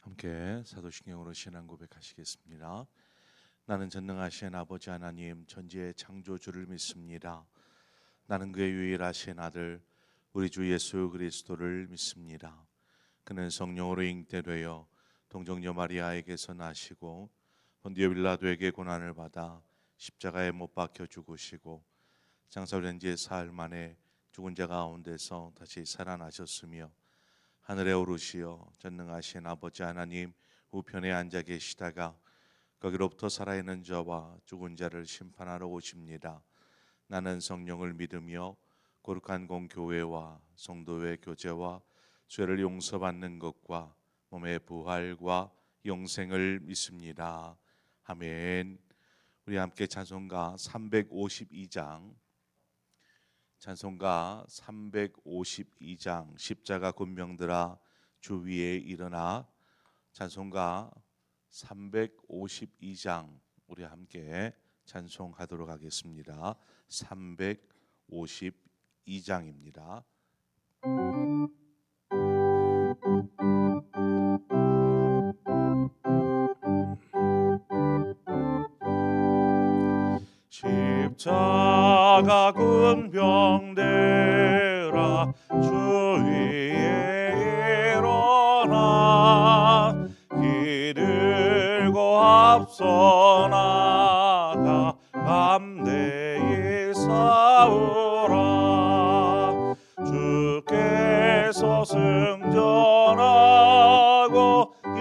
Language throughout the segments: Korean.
함께 사도신경으로 신앙 고백하시겠습니다. 나는 전능하신 아버지 하나님 천지의 창조주를 믿습니다. 나는 그의 유일하신 아들 우리 주 예수 그리스도를 믿습니다. 그는 성령으로 잉태되어 동정녀 마리아에게서 나시고 본디오 빌라도에게 고난을 받아 십자가에 못 박혀 죽으시고 장사된 지 사흘 만에 죽은 자 가운데서 다시 살아나셨으며 하늘에 오르시어 전능하신 아버지 하나님 우편에 앉아 계시다가 거기로부터 살아있는 자와 죽은 자를 심판하러 오십니다. 나는 성령을 믿으며 거룩한 공교회와 성도의 교제와 죄를 용서받는 것과 몸의 부활과 영생을 믿습니다. 아멘. 우리 함께 찬송가 352장 찬송가 352장 십자가 군병들아 주 위에 일어나 찬송가 352장 우리 함께 찬송하도록 하겠습니다. 352장입니다. 십자가 군병들아 주 위에 일어나 기들고 앞서 나가 감대히 싸우라. 주께서 승전하고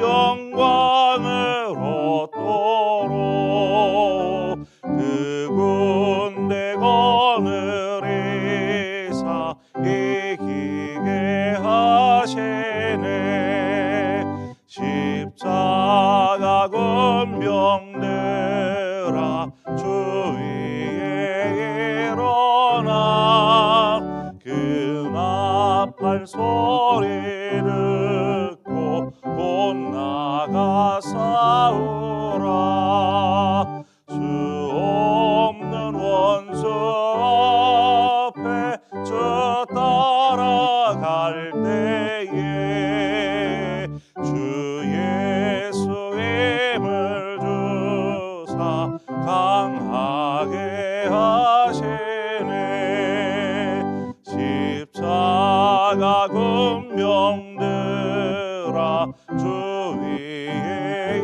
영광을 얻도록 그 군대 거느리사 이기게 하시네. 십자가 군병들아 주 위에 일어나 그 나팔 소리 듣고 곧 나가 싸우라. 수 없는 원수 앞에 저 따라갈 때에 주 예수 힘을 주사 강하게 하시네. 십자가 군병들아 주 위에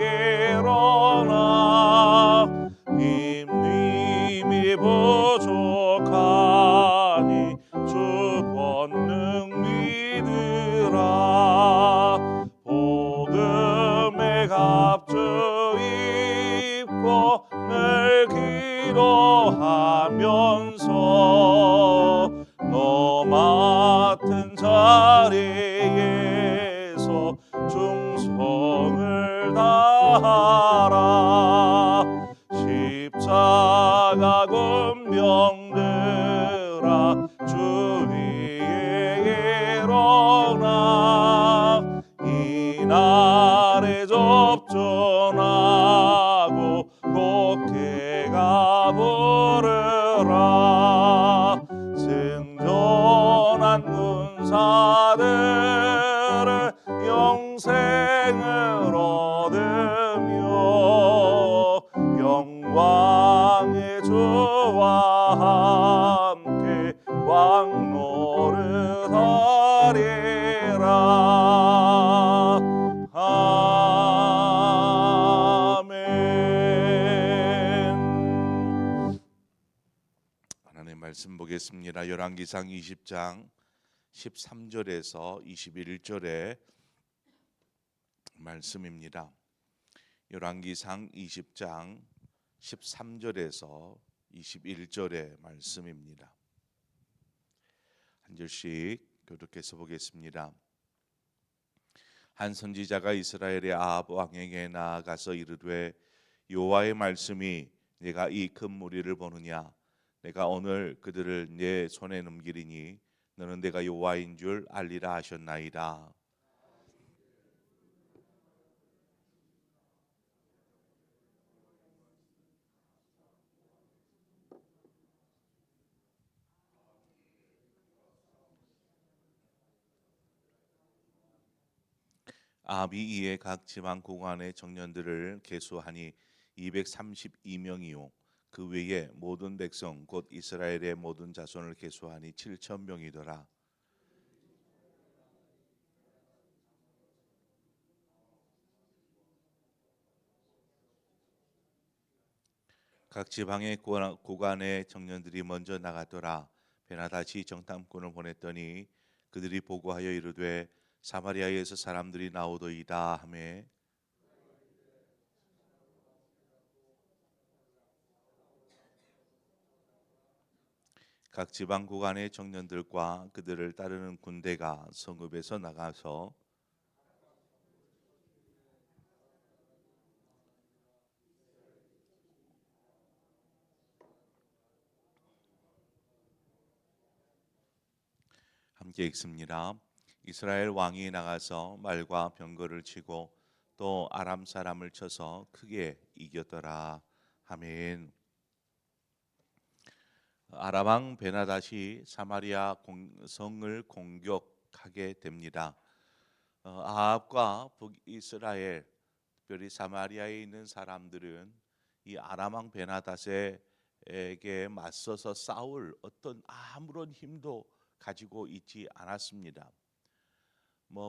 일어나 힘님이 부족하니 주 권능 믿으라. 복음의 갑주 입고 늘 기도하면서 너 맡은 자리에서 충성을 다하라. 십자가 군병들아 주 위에 일어나 이날에 접전하고 곡해가 부르라. 승전한 군사들을 영생을 얻으며 영광의 주와 함께 왕노릇하리라. 아멘. 하나님 말씀 보겠습니다. 열왕기상 20장 13절에서 21절의 말씀입니다. 열왕기상 20장 13절에서 21절의 말씀입니다. 한 절씩 교독해서 보겠습니다. 한 선지자가 이스라엘의 아합 왕에게 나아가서 이르되 여호와의 말씀이 내가 이 큰 무리를 보느냐 내가 오늘 그들을 내 손에 넘기리니 너는 내가 여호와인 줄 알리라 하셨나이다. 아합이 이에 각 지방 고관의 청년들을 계수하니 232명이요 그 외에 모든 백성 곧 이스라엘의 모든 자손을 계수하니 7,000명이더라. 각 지방의 고관의 청년들이 먼저 나가더라. 베나다시 정탐꾼을 보냈더니 그들이 보고하여 이르되 사마리아에서 사람들이 나오더이다 하매 각 지방 고관의 청년들과 그들을 따르는 군대가 성읍에서 나가서 함께 읽습니다. 이스라엘 왕이 나가서 말과 병거를 치고 또 아람 사람을 쳐서 크게 이겼더라. 아멘. 아람 왕 베나닷이 사마리아 성을 공격하게 됩니다. 아합과 북이스라엘, 특별히 사마리아에 있는 사람들은 이 아람 왕 베나닷에게 맞서서 싸울 어떤 아무런 힘도 가지고 있지 않았습니다.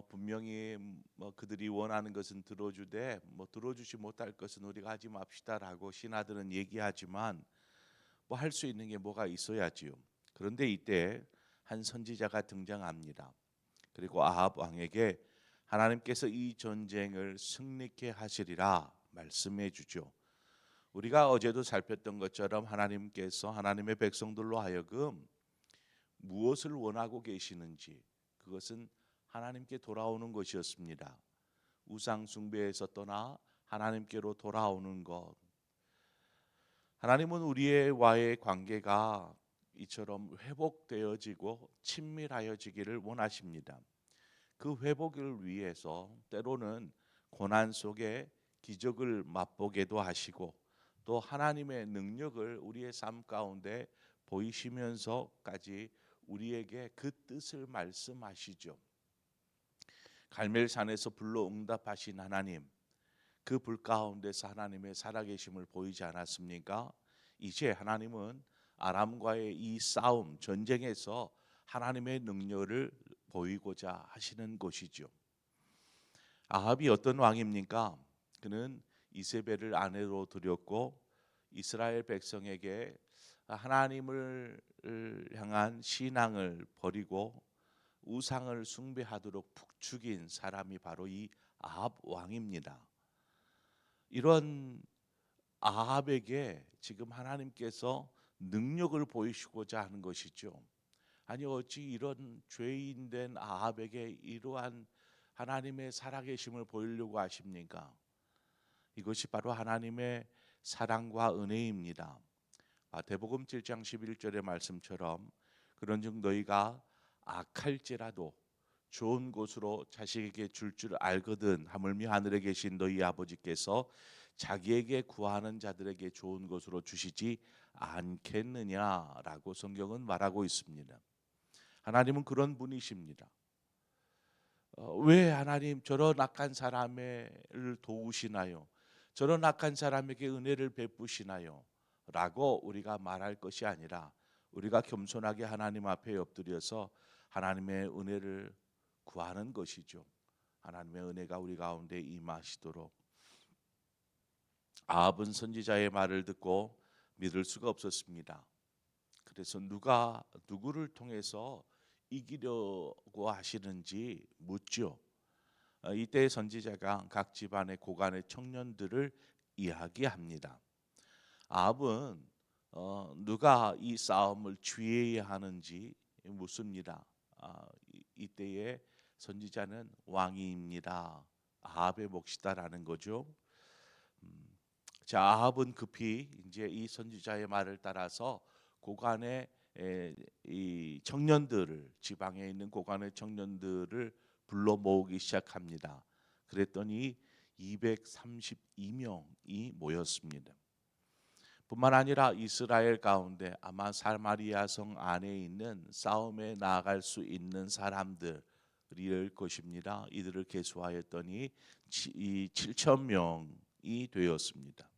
분명히 그들이 원하는 것은 들어주되 들어주지 못할 것은 우리가 하지 맙시다라고 신하들은 얘기하지만 할 수 있는 게 뭐가 있어야지요. 그런데 이때 한 선지자가 등장합니다. 그리고 아합 왕에게 하나님께서 이 전쟁을 승리케 하시리라 말씀해 주죠. 우리가 어제도 살폈던 것처럼 하나님께서 하나님의 백성들로 하여금 무엇을 원하고 계시는지 그것은 하나님께 돌아오는 것이었습니다. 우상 숭배에서 떠나 하나님께로 돌아오는 것. 하나님은 우리와의 관계가 이처럼 회복되어지고 친밀하여지기를 원하십니다. 그 회복을 위해서 때로는 고난 속에 기적을 맛보게도 하시고 또 하나님의 능력을 우리의 삶 가운데 보이시면서까지 우리에게 그 뜻을 말씀하시죠. 갈멜산에서 불로 응답하신 하나님, 그 불 가운데서 하나님의 살아계심을 보이지 않았습니까? 이제 하나님은 아람과의 이 싸움, 전쟁에서 하나님의 능력을 보이고자 하시는 것이죠. 아합이 어떤 왕입니까? 그는 이세벨을 아내로 들였고 이스라엘 백성에게 하나님을 향한 신앙을 버리고 우상을 숭배하도록 북죽인 사람이 바로 이 아합 왕입니다. 이런 아합에게 지금 하나님께서 능력을 보이시고자 하는 것이죠. 아니 어찌 이런 죄인된 아합에게 이러한 하나님의 살아계심을 보이려고 하십니까? 이것이 바로 하나님의 사랑과 은혜입니다. 마태복음 7장 11절의 말씀처럼 그런즉 너희가 악할지라도 좋은 곳으로 자식에게 줄 알거든 하물며 하늘에 계신 너희 아버지께서 자기에게 구하는 자들에게 좋은 것으로 주시지 않겠느냐라고 성경은 말하고 있습니다. 하나님은 그런 분이십니다. 왜 하나님 저런 악한 사람을 도우시나요? 저런 악한 사람에게 은혜를 베푸시나요? 라고 우리가 말할 것이 아니라 우리가 겸손하게 하나님 앞에 엎드려서 하나님의 은혜를 구하는 것이죠. 하나님의 은혜가 우리 가운데 임하시도록. 아합은 선지자의 말을 듣고 믿을 수가 없었습니다. 그래서 누가 누구를 통해서 이기려고 하시는지 묻죠. 이때 선지자가 각 집안의 고관의 청년들을 이야기합니다. 아합은 누가 이 싸움을 주의해야 하는지 묻습니다. 이때에 선지자는 왕이입니다. 아합의 몫이다라는 거죠. 자, 아합은 급히 이제 이 선지자의 말을 따라서 고관의 이 청년들을 지방에 있는 고관의 청년들을 불러 모으기 시작합니다. 그랬더니 232명이 모였습니다. 뿐만 아니라 이스라엘 가운데 아마 사마리아 성 안에 있는 싸움에 나아갈 수 있는 사람들 것입니다. 이들을 계수하였더니 7천 명이 되었습니다.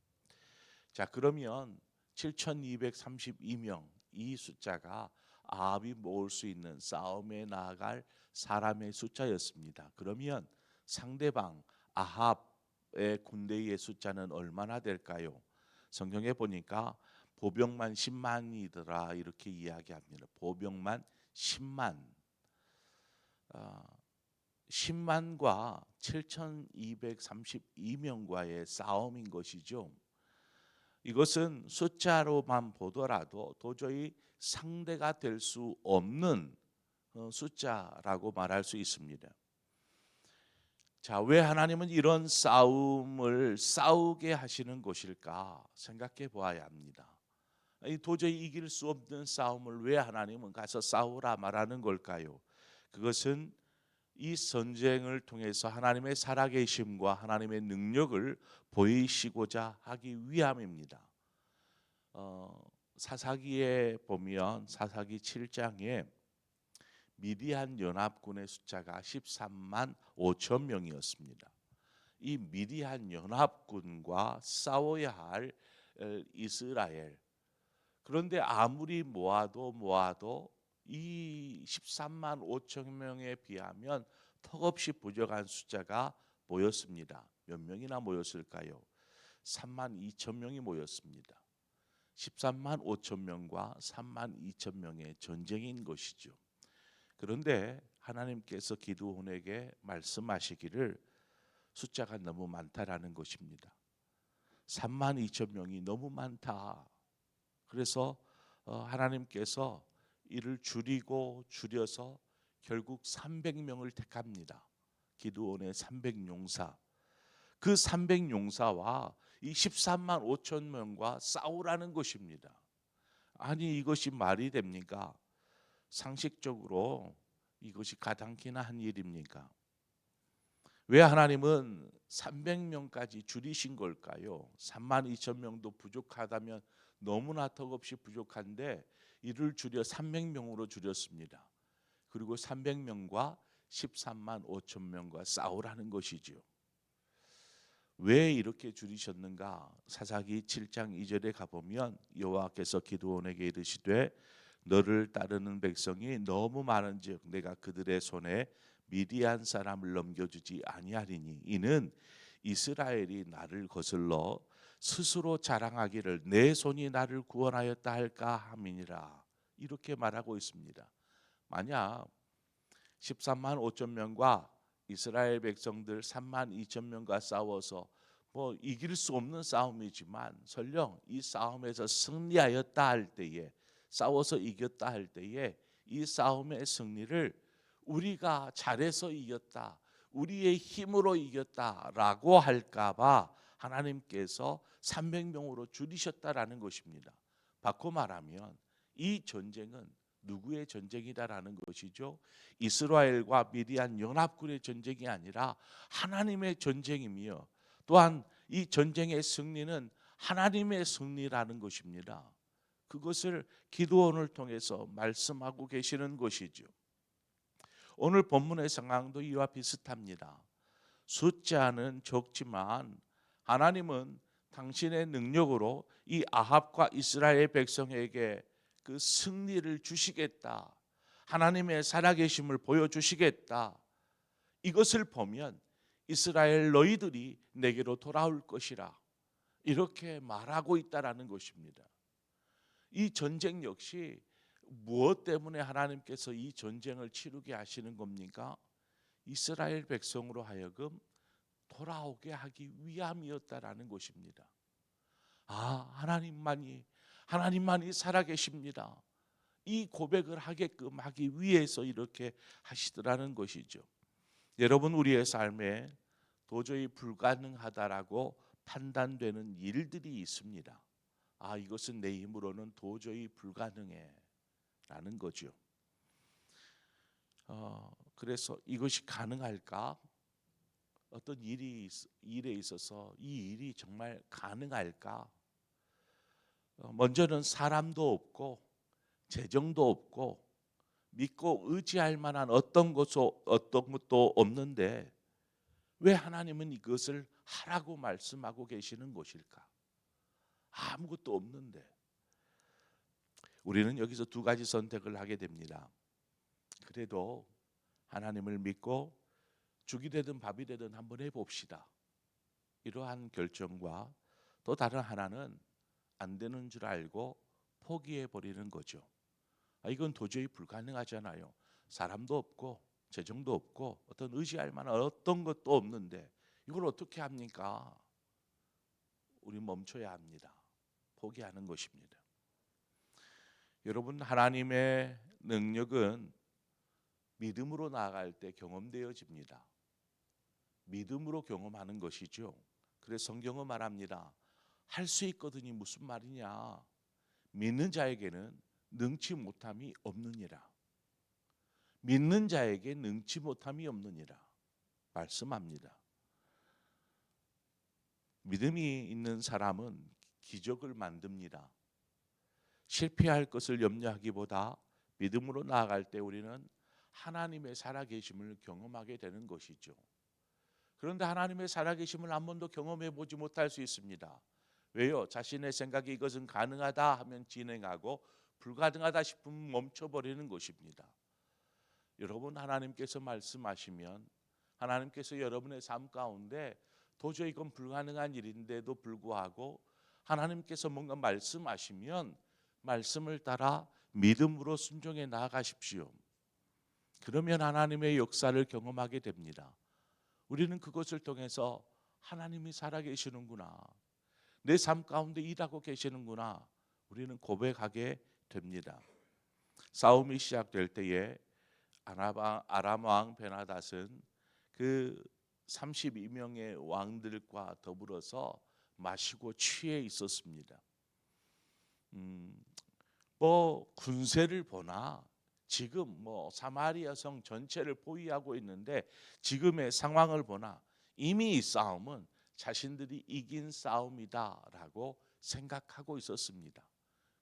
자, 그러면 7,232명, 이 숫자가 아합이 모을 수 있는 싸움에 나아갈 사람의 숫자였습니다. 그러면 상대방 아합의 군대의 숫자는 얼마나 될까요? 성경에 보니까 보병만 10만이더라 이렇게 이야기합니다. 보병만 10만. 10만과 7,232명과의 싸움인 것이죠. 이것은 숫자로만 보더라도 도저히 상대가 될 수 없는 숫자라고 말할 수 있습니다. 자, 왜 하나님은 이런 싸움을 싸우게 하시는 것일까 생각해 보아야 합니다. 도저히 이길 수 없는 싸움을 왜 하나님은 가서 싸우라 말하는 걸까요? 그것은 이 전쟁을 통해서 하나님의 살아계심과 하나님의 능력을 보이시고자 하기 위함입니다. 사사기에 보면 사사기 7장에 미디안 연합군의 숫자가 13만 5천 명이었습니다. 이 미디안 연합군과 싸워야 할 이스라엘. 그런데 아무리 모아도 이 13만 5천 명에 비하면 턱없이 부족한 숫자가 모였습니다. 몇 명이나 모였을까요? 3만 2천 명이 모였습니다. 13만 5천 명과 3만 2천 명의 전쟁인 것이죠. 그런데 하나님께서 기드온에게 말씀하시기를 숫자가 너무 많다라는 것입니다. 3만 2천 명이 너무 많다. 그래서 하나님께서 이를 줄여서 결국 300명을 택합니다. 기드온의 300용사. 그 300용사와 이 13만 5천 명과 싸우라는 것입니다. 아니 이것이 말이 됩니까? 상식적으로 이것이 가당키나 한 일입니까? 왜 하나님은 300명까지 줄이신 걸까요? 3만 2천 명도 부족하다면 너무나 턱없이 부족한데 이를 줄여 300명으로 줄였습니다. 그리고 300명과 13만 5천 명과 싸우라는 것이죠. 왜 이렇게 줄이셨는가? 사사기 7장 2절에 가보면 여호와께서 기드온에게 이르시되 너를 따르는 백성이 너무 많은즉 내가 그들의 손에 미디안 사람을 넘겨주지 아니하리니 이는 이스라엘이 나를 거슬러 스스로 자랑하기를 내 손이 나를 구원하였다 할까 함이니라. 이렇게 말하고 있습니다. 만약 13만 5천 명과 이스라엘 백성들 3만 2천 명과 싸워서 이길 수 없는 싸움이지만 설령 이 싸움에서 승리하였다 할 때에 싸워서 이겼다 할 때에 이 싸움의 승리를 우리가 잘해서 이겼다, 우리의 힘으로 이겼다라고 할까봐 하나님께서 300명으로 줄이셨다라는 것입니다. 바꿔 말하면 이 전쟁은 누구의 전쟁이다라는 것이죠. 이스라엘과 미디안 연합군의 전쟁이 아니라 하나님의 전쟁이며 또한 이 전쟁의 승리는 하나님의 승리라는 것입니다. 그것을 기드온을 통해서 말씀하고 계시는 것이죠. 오늘 본문의 상황도 이와 비슷합니다. 숫자는 적지만 하나님은 당신의 능력으로 이 아합과 이스라엘 백성에게 그 승리를 주시겠다. 하나님의 살아계심을 보여주시겠다. 이것을 보면 이스라엘 너희들이 내게로 돌아올 것이라 이렇게 말하고 있다라는 것입니다. 이 전쟁 역시 무엇 때문에 하나님께서 이 전쟁을 치르게 하시는 겁니까? 이스라엘 백성으로 하여금 돌아오게 하기 위함이었다라는 것입니다. 하나님만이 살아계십니다. 이 고백을 하게끔 하기 위해서 이렇게 하시더라는 것이죠. 여러분, 우리의 삶에 도저히 불가능하다라고 판단되는 일들이 있습니다. 이것은 내 힘으로는 도저히 불가능해 라는 거죠. 그래서 이것이 가능할까? 어떤 일에 있어서 이 일이 정말 가능할까? 먼저는 사람도 없고 재정도 없고 믿고 의지할 만한 어떤 것도 없는데 왜 하나님은 이것을 하라고 말씀하고 계시는 것일까? 아무것도 없는데. 우리는 여기서 두 가지 선택을 하게 됩니다. 그래도 하나님을 믿고 죽이 되든 밥이 되든 한번 해봅시다. 이러한 결정과 또 다른 하나는 안 되는 줄 알고 포기해 버리는 거죠. 이건 도저히 불가능하잖아요. 사람도 없고 재정도 없고 어떤 의지할 만한 어떤 것도 없는데 이걸 어떻게 합니까? 우리 멈춰야 합니다. 포기하는 것입니다. 여러분, 하나님의 능력은 믿음으로 나아갈 때 경험되어집니다. 믿음으로 경험하는 것이죠. 그래서 성경은 말합니다. 할 수 있거든이 무슨 말이냐? 믿는 자에게는 능치 못함이 없느니라. 믿는 자에게 능치 못함이 없느니라 말씀합니다. 믿음이 있는 사람은 기적을 만듭니다. 실패할 것을 염려하기보다 믿음으로 나아갈 때 우리는 하나님의 살아계심을 경험하게 되는 것이죠. 그런데 하나님의 살아계심을 한 번도 경험해 보지 못할 수 있습니다. 왜요? 자신의 생각이 이것은 가능하다 하면 진행하고 불가능하다 싶으면 멈춰버리는 것입니다. 여러분, 하나님께서 말씀하시면 하나님께서 여러분의 삶 가운데 도저히 이건 불가능한 일인데도 불구하고 하나님께서 뭔가 말씀하시면 말씀을 따라 믿음으로 순종해 나아가십시오. 그러면 하나님의 역사를 경험하게 됩니다. 우리는 그것을 통해서 하나님이 살아계시는구나, 내 삶 가운데 일하고 계시는구나, 우리는 고백하게 됩니다. 싸움이 시작될 때에 아람 왕 베나닷은 그 32명의 왕들과 더불어서 마시고 취해 있었습니다. 군세를 보나 지금 사마리아 성 전체를 포위하고 있는데 지금의 상황을 보나 이미 이 싸움은 자신들이 이긴 싸움이다라고 생각하고 있었습니다.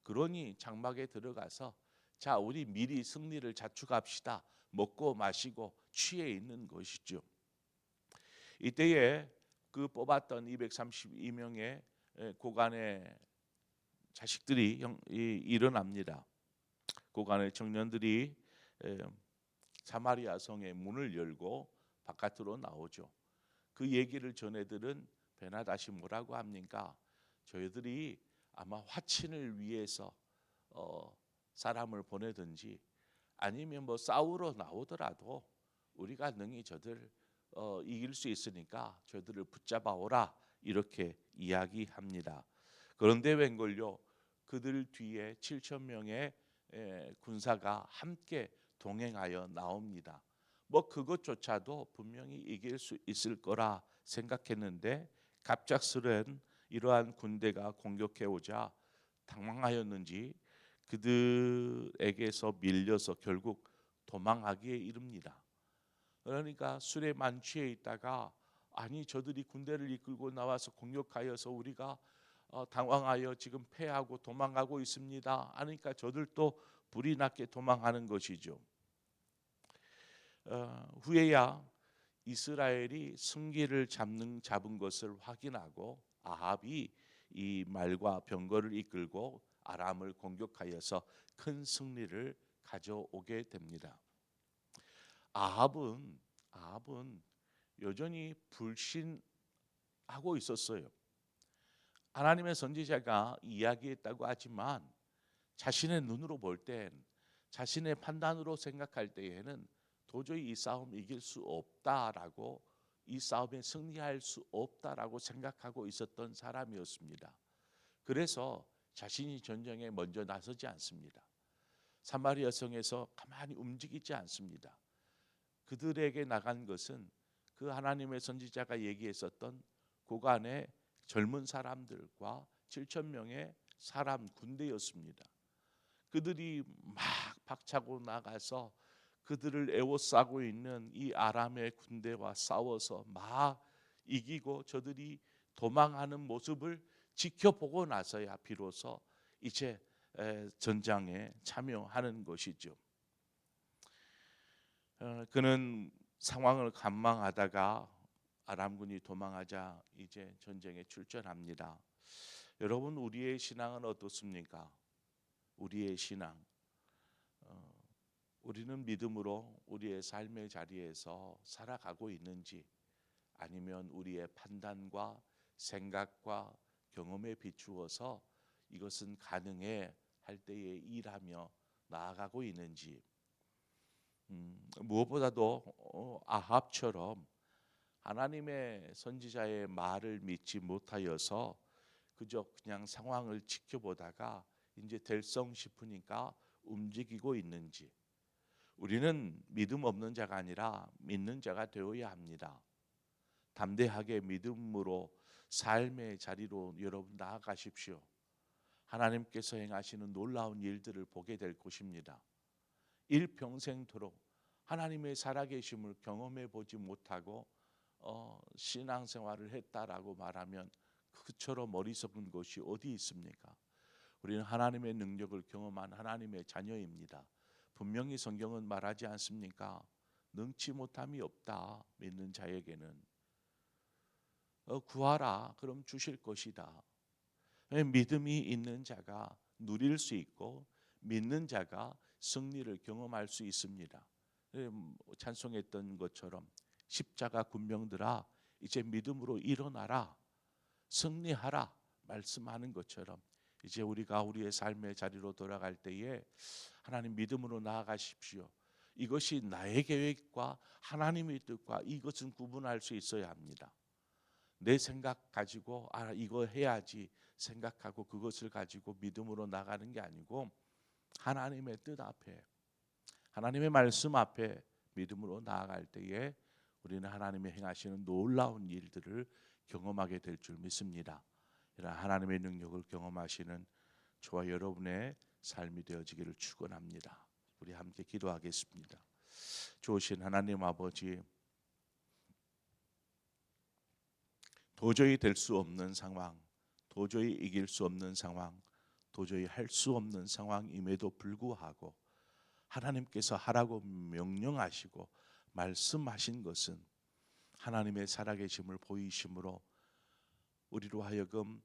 그러니 장막에 들어가서 자, 우리 미리 승리를 자축합시다. 먹고 마시고 취해 있는 것이죠. 이때에 그 뽑았던 232명의 고관의 자식들이 일어납니다. 고관의 청년들이 사마리아 성의 문을 열고 바깥으로 나오죠. 그 얘기를 전해들은 베나닷이 뭐라고 합니까? 저희들이 아마 화친을 위해서 사람을 보내든지 아니면 싸우러 나오더라도 우리가 능히 저들 이길 수 있으니까 저들을 붙잡아 오라, 이렇게 이야기합니다. 그런데 웬걸요, 그들 뒤에 7천 명의 군사가 함께 동행하여 나옵니다. 그것조차도 분명히 이길 수 있을 거라 생각했는데 갑작스런 이러한 군대가 공격해 오자 당황하였는지 그들에게서 밀려서 결국 도망하기에 이릅니다. 그러니까 술에 만취해 있다가 아니 저들이 군대를 이끌고 나와서 공격하여서 우리가 당황하여 지금 패하고 도망가고 있습니다. 하니까 저들도 불이 났게 도망하는 것이죠. 후에야 이스라엘이 승기를 잡은 것을 확인하고 아합이 이 말과 병거를 이끌고 아람을 공격하여서 큰 승리를 가져오게 됩니다. 아합은 여전히 불신하고 있었어요. 하나님의 선지자가 이야기했다고 하지만 자신의 눈으로 볼 땐, 자신의 판단으로 생각할 때에는 도저히 이 싸움 이길 수 없다라고, 이 싸움에 승리할 수 없다라고 생각하고 있었던 사람이었습니다. 그래서 자신이 전쟁에 먼저 나서지 않습니다. 사마리아 성에서 가만히 움직이지 않습니다. 그들에게 나간 것은 그 하나님의 선지자가 얘기했었던 고관의 젊은 사람들과 7천 명의 사람 군대였습니다. 그들이 막 박차고 나가서 그들을 에워싸고 있는 이 아람의 군대와 싸워서 막 이기고 저들이 도망하는 모습을 지켜보고 나서야 비로소 이제 전장에 참여하는 것이죠. 그는 상황을 관망하다가 아람군이 도망하자 이제 전쟁에 출전합니다. 여러분, 우리의 신앙은 어떻습니까? 우리의 신앙, 우리는 믿음으로 우리의 삶의 자리에서 살아가고 있는지, 아니면 우리의 판단과 생각과 경험에 비추어서 이것은 가능해 할 때에 일하며 나아가고 있는지, 무엇보다도 아합처럼 하나님의 선지자의 말을 믿지 못하여서 그저 그냥 상황을 지켜보다가 이제 될성 싶으니까 움직이고 있는지, 우리는 믿음 없는 자가 아니라 믿는 자가 되어야 합니다. 담대하게 믿음으로 삶의 자리로 여러분 나아가십시오. 하나님께서 행하시는 놀라운 일들을 보게 될 것입니다. 일평생토록 하나님의 살아계심을 경험해 보지 못하고 신앙생활을 했다라고 말하면 그처럼 어리석은 것이 어디 있습니까? 우리는 하나님의 능력을 경험한 하나님의 자녀입니다. 분명히 성경은 말하지 않습니까? 능치 못함이 없다. 믿는 자에게는 구하라 그럼 주실 것이다. 믿음이 있는 자가 누릴 수 있고 믿는 자가 승리를 경험할 수 있습니다. 찬송했던 것처럼 십자가 군병들아 이제 믿음으로 일어나라, 승리하라 말씀하는 것처럼 이제 우리가 우리의 삶의 자리로 돌아갈 때에 하나님 믿음으로 나아가십시오. 이것이 나의 계획과 하나님의 뜻과 이것은 구분할 수 있어야 합니다. 내 생각 가지고 이거 해야지 생각하고 그것을 가지고 믿음으로 나가는 게 아니고 하나님의 뜻 앞에, 하나님의 말씀 앞에 믿음으로 나아갈 때에 우리는 하나님의 행하시는 놀라운 일들을 경험하게 될 줄 믿습니다. 이런 하나님의 능력을 경험하시는 저와 여러분의 삶이 되어지기를 축원합니다. 우리 함께 기도하겠습니다. 좋으신 하나님 아버지, 도저히 될 수 없는 상황, 도저히 이길 수 없는 상황, 도저히 할 수 없는 상황임에도 불구하고 하나님께서 하라고 명령하시고 말씀하신 것은 하나님의 살아계심을 보이심으로 우리로 하여금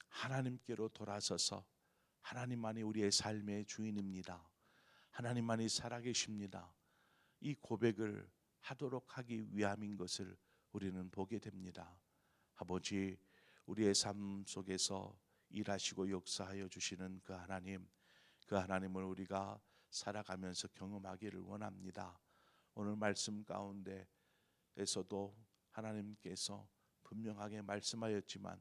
하나님께로 돌아서서 하나님만이 우리의 삶의 주인입니다. 하나님만이 살아계십니다. 이 고백을 하도록 하기 위함인 것을 우리는 보게 됩니다. 아버지, 우리의 삶 속에서 일하시고 역사하여 주시는 그 하나님, 그 하나님을 우리가 살아가면서 경험하기를 원합니다. 오늘 말씀 가운데에서도 하나님께서 분명하게 말씀하였지만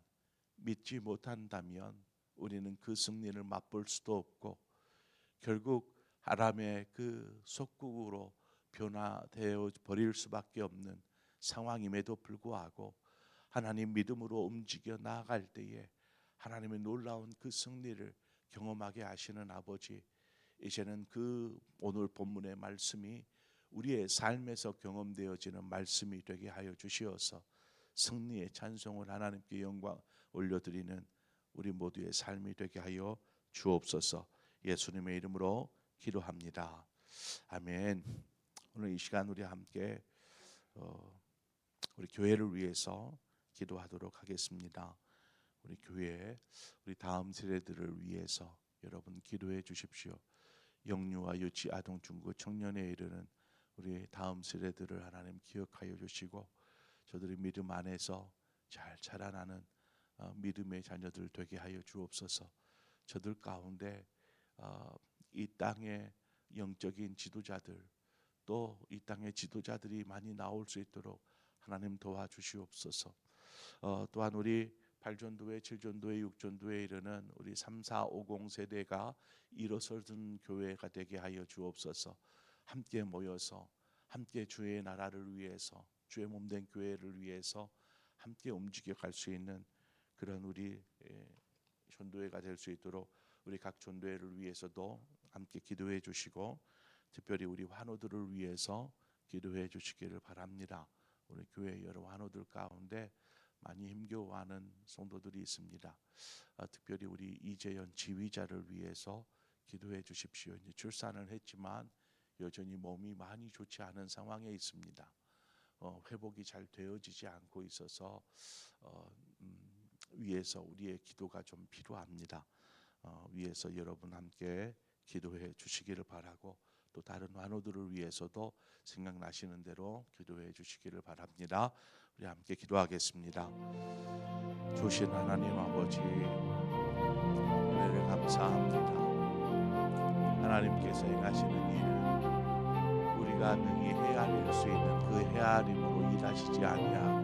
믿지 못한다면 우리는 그 승리를 맛볼 수도 없고 결국 아람의 그 속국으로 변화되어 버릴 수밖에 없는 상황임에도 불구하고 하나님 믿음으로 움직여 나아갈 때에 하나님의 놀라운 그 승리를 경험하게 하시는 아버지, 이제는 그 오늘 본문의 말씀이 우리의 삶에서 경험되어지는 말씀이 되게 하여 주시어서 승리의 찬송을 하나님께 영광 올려드리는 우리 모두의 삶이 되게 하여 주옵소서. 예수님의 이름으로 기도합니다. 아멘. 오늘 이 시간 우리 함께 우리 교회를 위해서 기도하도록 하겠습니다. 우리 교회, 우리 다음 세대들을 위해서 여러분 기도해 주십시오. 영유아, 유치, 아동, 중고, 청년에 이르는 우리 다음 세대들을 하나님 기억하여 주시고 저들이 믿음 안에서 잘 자라나는 믿음의 자녀들 되게 하여 주옵소서. 저들 가운데 이 땅의 영적인 지도자들, 또 이 땅의 지도자들이 많이 나올 수 있도록 하나님 도와주시옵소서. 또한 우리 8전도회, 7전도회, 6전도에 이르는 우리 3, 4, 50 세대가 일어서는 교회가 되게 하여 주옵소서. 함께 모여서 함께 주의 나라를 위해서, 주의 몸된 교회를 위해서 함께 움직여 갈 수 있는 그런 우리 전도회가 될 수 있도록 우리 각 전도회를 위해서도 함께 기도해 주시고 특별히 우리 환우들을 위해서 기도해 주시기를 바랍니다. 우리 교회 여러 환우들 가운데 많이 힘겨워하는 성도들이 있습니다. 특별히 우리 이재현 지휘자를 위해서 기도해 주십시오. 이제 출산을 했지만 여전히 몸이 많이 좋지 않은 상황에 있습니다. 회복이 잘 되어지지 않고 있어서 위에서 우리의 기도가 좀 필요합니다. 위에서 여러분 함께 기도해 주시기를 바라고, 또 다른 환우들을 위해서도 생각나시는 대로 기도해 주시기를 바랍니다. 우리 함께 기도하겠습니다. 주신 하나님 아버지, 은혜를 감사합니다. 하나님께서 행하시는 일은 우리가 능히 헤아릴 수 있는 그 헤아림으로 일하시지 아니하고